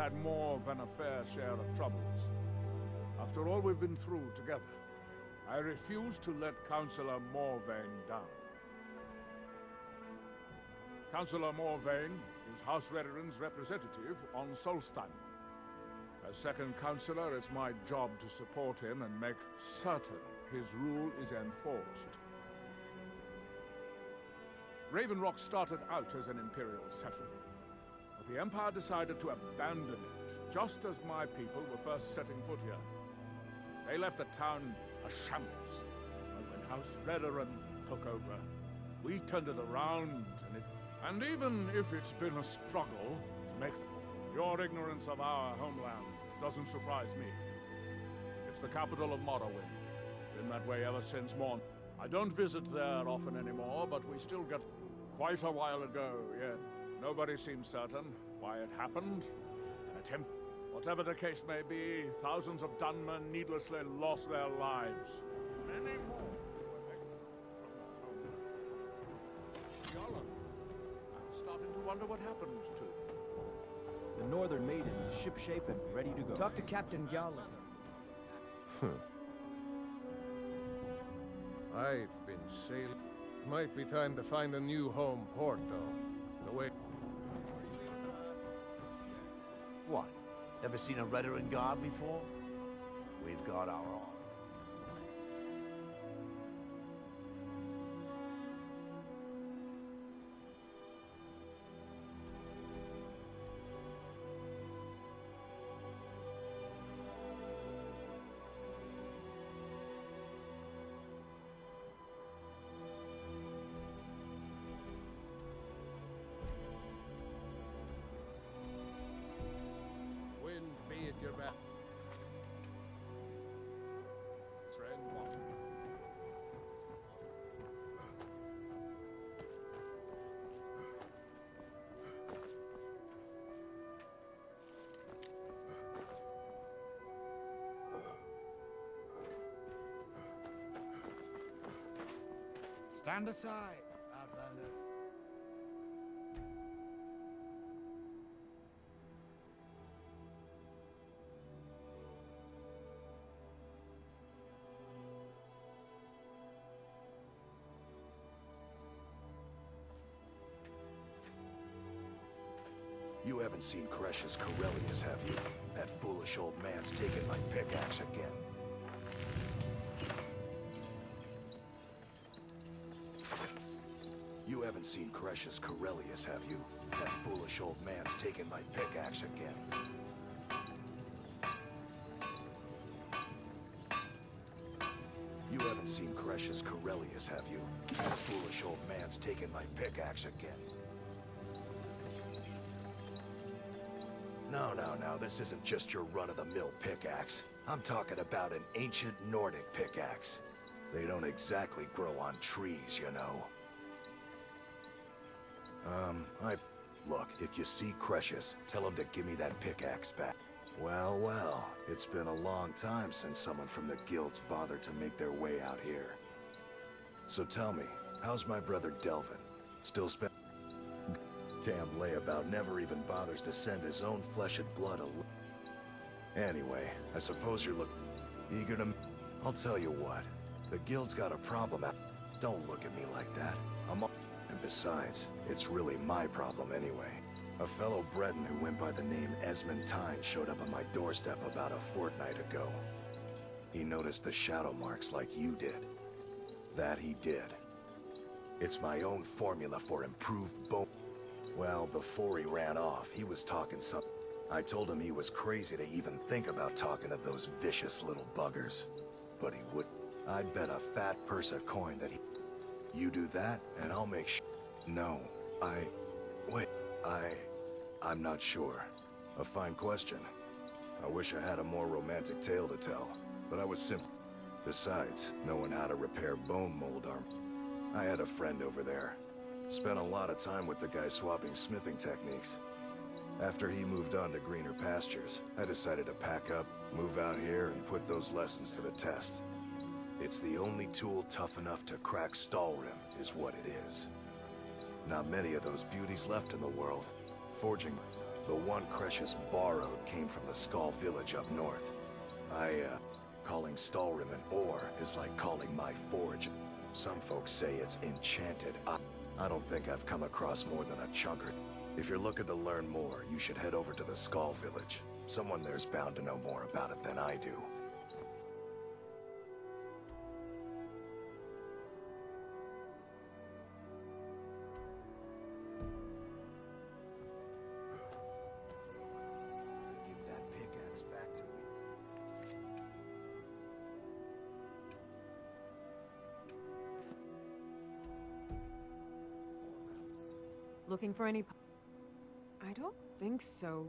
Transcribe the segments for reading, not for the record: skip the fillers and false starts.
had more than a fair share of troubles. After all we've been through together, I refuse to let Councillor Morvain down. Councillor Morvain is House Redoran's representative on Solstheim. As second Councillor, it's my job to support him and make certain his rule is enforced. Raven Rock started out as an Imperial settlement, but the Empire decided to abandon it just as my people were first setting foot here. They left the town a shambles, and when House Redoran took over, we turned it around, and even if it's been a struggle to make your ignorance of our homeland doesn't surprise me. It's the capital of Morrowind. Been that way ever since Morn. I don't visit there often anymore, but we still get quite a while ago, yeah. Nobody seems certain why it happened. An attempt. Whatever the case may be, thousands of Dunmen needlessly lost their lives. Many more were exiled from their homeland. I'm starting to wonder what happened to them. The Northern Maiden is shipshape and ready to go. Talk to Captain Gallagher. I've been sailing. Might be time to find a new home port, though. The way... What? Ever seen a Redoran guard before? We've got our own. Wind be at your back. Thread water. Stand aside, Outlander. You haven't seen Cresh's Corellius, have you? That foolish old man's taken my pickaxe again. You haven't seen Cresh's Corellius, have you? That foolish old man's taken my pickaxe again. You haven't seen Cresh's Corellius, have you? That foolish old man's taken my pickaxe again. No, this isn't just your run-of-the-mill pickaxe. I'm talking about an ancient Nordic pickaxe. They don't exactly grow on trees, you know. Look, if you see Creshus, tell him to give me that pickaxe back. Well, it's been a long time since someone from the guilds bothered to make their way out here. So tell me, how's my brother Delvin? Still damn layabout never even bothers to send his own flesh and blood Anyway, I suppose you're eager to... I'll tell you what, the guild's got a problem out. Don't look at me like that. And besides, it's really my problem anyway. A fellow Breton who went by the name Esmond Tyne showed up on my doorstep about a fortnight ago. He noticed the shadow marks like you did. That he did. It's my own formula for improved bone. Well, before he ran off, he was talking something. I told him he was crazy to even think about talking to those vicious little buggers. But he would. I'd bet a fat purse of coin that he... You do that, and I'll make sure... No, I'm not sure. A fine question. I wish I had a more romantic tale to tell, but I was simple. Besides, knowing how to repair bone mold armor. I had a friend over there. Spent a lot of time with the guy swapping smithing techniques. After he moved on to greener pastures, I decided to pack up, move out here, and put those lessons to the test. It's the only tool tough enough to crack Stalrim, is what it is. Not many of those beauties left in the world. Forging... The one Cretius borrowed came from the Skull village up north. Calling Stalrim an ore is like calling my forge. Some folks say it's enchanted. I don't think I've come across more than a chunker. If you're looking to learn more, you should head over to the Skull village. Someone there's bound to know more about it than I do. Give that pickaxe back to me. Looking for any... I don't think so.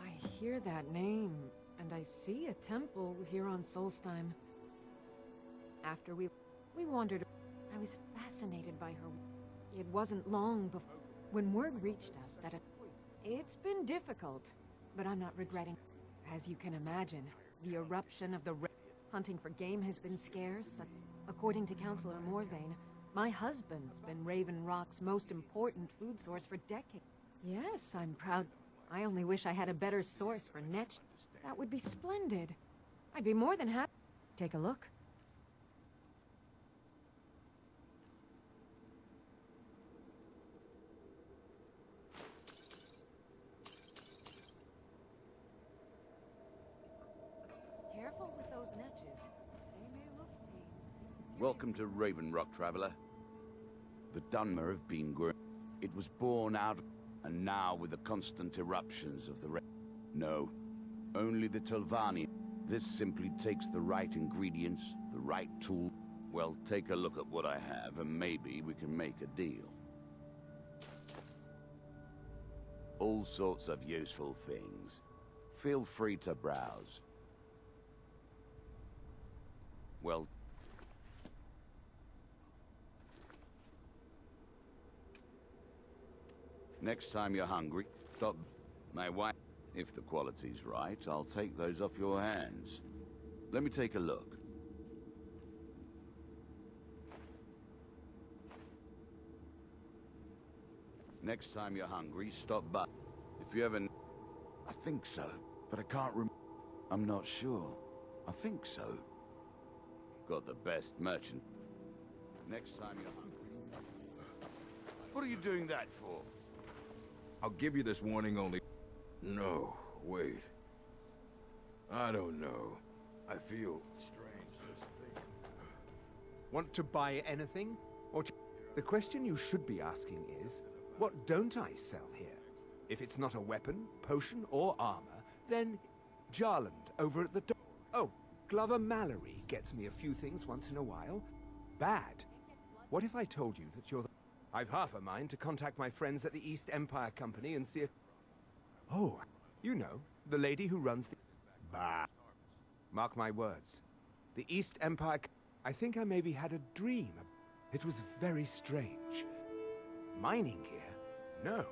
I hear that name, and I see a temple here on Solstheim. After we wandered, I was fascinated by her. It wasn't long before when word reached us that it's been difficult, but I'm not regretting. As you can imagine, the eruption of the hunting for game has been scarce. According to Councillor Morvain, my husband's been Raven Rock's most important food source for decades. Yes, I'm proud. I only wish I had a better source for Netch. That would be splendid. I'd be more than happy. Take a look. Careful with those Netches. They may look tame. Welcome to Raven Rock, traveler. The Dunmer have been grown. It was born out, and now with the constant eruptions of the No, only the Telvanni. This simply takes the right ingredients, the right tool. Well, take a look at what I have, and maybe we can make a deal. All sorts of useful things. Feel free to browse. Well, next time you're hungry, stop. My wife, if the quality's right, I'll take those off your hands. Let me take a look. Next time you're hungry, stop by. If you ever... I think so, but I can't I'm not sure. I think so. Got the best merchant. Next time you're hungry... What are you doing that for? I'll give you this warning only... No, wait. I don't know. I feel strange just thinking. Want to buy anything? Or the question you should be asking is, what don't I sell here? If it's not a weapon, potion, or armor, then Jarland over at the door. Oh, Glover Mallory gets me a few things once in a while. Bad. What if I told you that you're the... I've half a mind to contact my friends at the East Empire Company and see if... Oh, you know, the lady who runs the... Bah. Mark my words. The East Empire... I think I maybe had a dream. It was very strange. Mining here? No.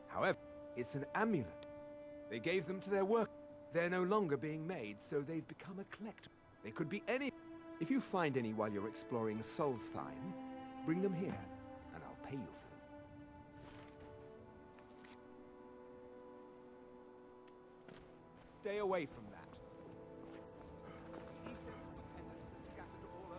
However, it's an amulet. They gave them to their work. They're no longer being made, so they've become a collector. They could be any... If you find any while you're exploring Solstheim, bring them here, and I'll pay you for them. Stay away from that. East Empire tenants are scattered all over.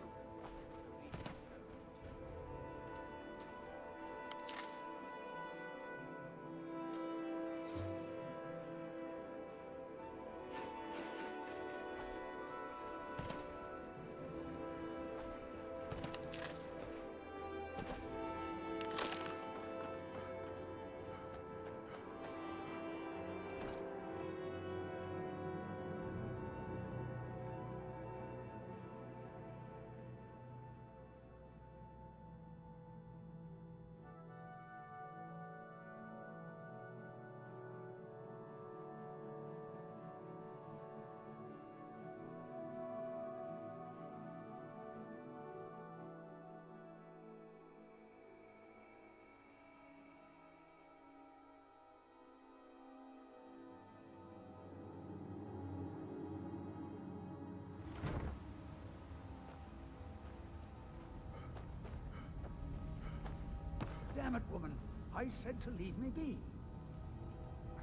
Damn it, woman. I said to leave me be.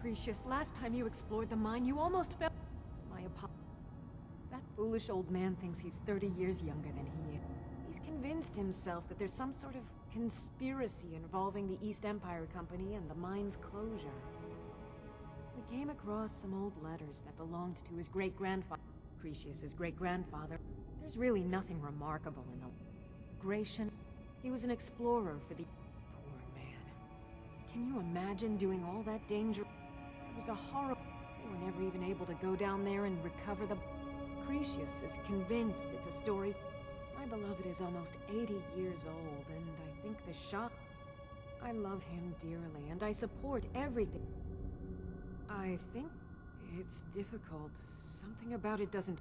Cretius, last time you explored the mine, you almost fell. My apologies. That foolish old man thinks he's 30 years younger than he is. He's convinced himself that there's some sort of conspiracy involving the East Empire Company and the mine's closure. We came across some old letters that belonged to his great-grandfather, Cretius's great-grandfather. There's really nothing remarkable in them. Gratian, he was an explorer for the... Poor man. Can you imagine doing all that danger? It was a horrible... They were never even able to go down there and recover the... Cretius is convinced it's a story. My beloved is almost 80 years old, and I think the shock... I love him dearly, and I support everything. I think it's difficult. Something about it doesn't...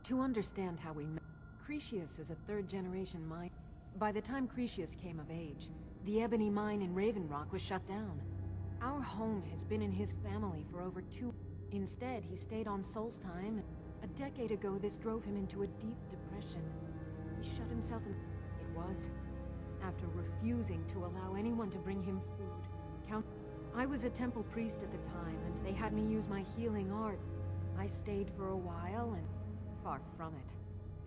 To understand how we met... Cretius is a third-generation mine. By the time Cretius came of age, the ebony mine in Raven Rock was shut down. Our home has been in his family for over 2... Instead, he stayed on Solstheim. A decade ago, this drove him into a deep depression. He shut himself in... It was after refusing to allow anyone to bring him food. I was a temple priest at the time, and they had me use my healing art. I stayed for a while, and far from it.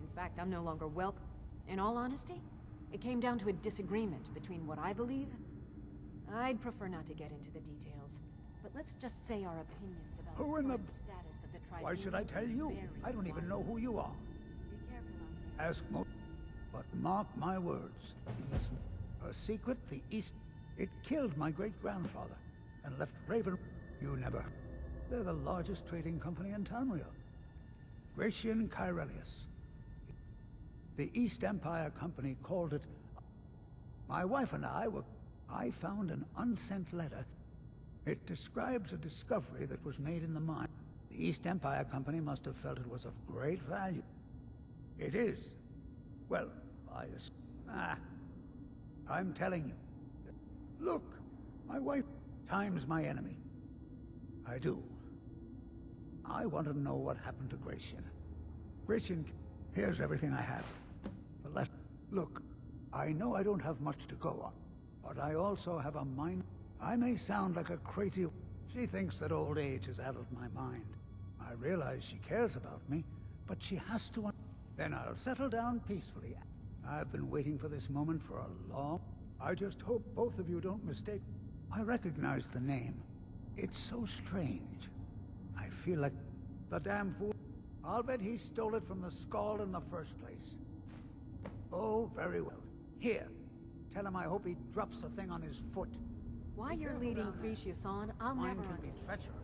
In fact, I'm no longer welcome. In all honesty, it came down to a disagreement between what I believe. I'd prefer not to get into the details, but let's just say our opinions about Who in the... status of the tribunal. Why should I tell you? I don't even know who you are. Be careful out there. Ask Mo... But mark my words. A secret, the East... It killed my great-grandfather and left Raven... You never... They're the largest trading company in Tamriel. Gratian Kyrelius. The East Empire Company called it... My wife and I were... I found an unsent letter. It describes a discovery that was made in the mine. The East Empire Company must have felt it was of great value. It is. Well, I'm telling you. Look, my wife time's my enemy. I do. I want to know what happened to Gratian. Gratian, here's everything I have. Look, I know I don't have much to go on, but I also have a mind. I may sound like a crazy... She thinks that old age has addled my mind. I realize she cares about me, but she has to... Then I'll settle down peacefully. I've been waiting for this moment for a long... I just hope both of you don't mistake... I recognize the name. It's so strange. I feel like... The damn fool... I'll bet he stole it from the Skald in the first place. Oh, very well. Here. Tell him I hope he drops the thing on his foot. Why you're leading Cretius on, I'll Mine never can be understand. treacherous.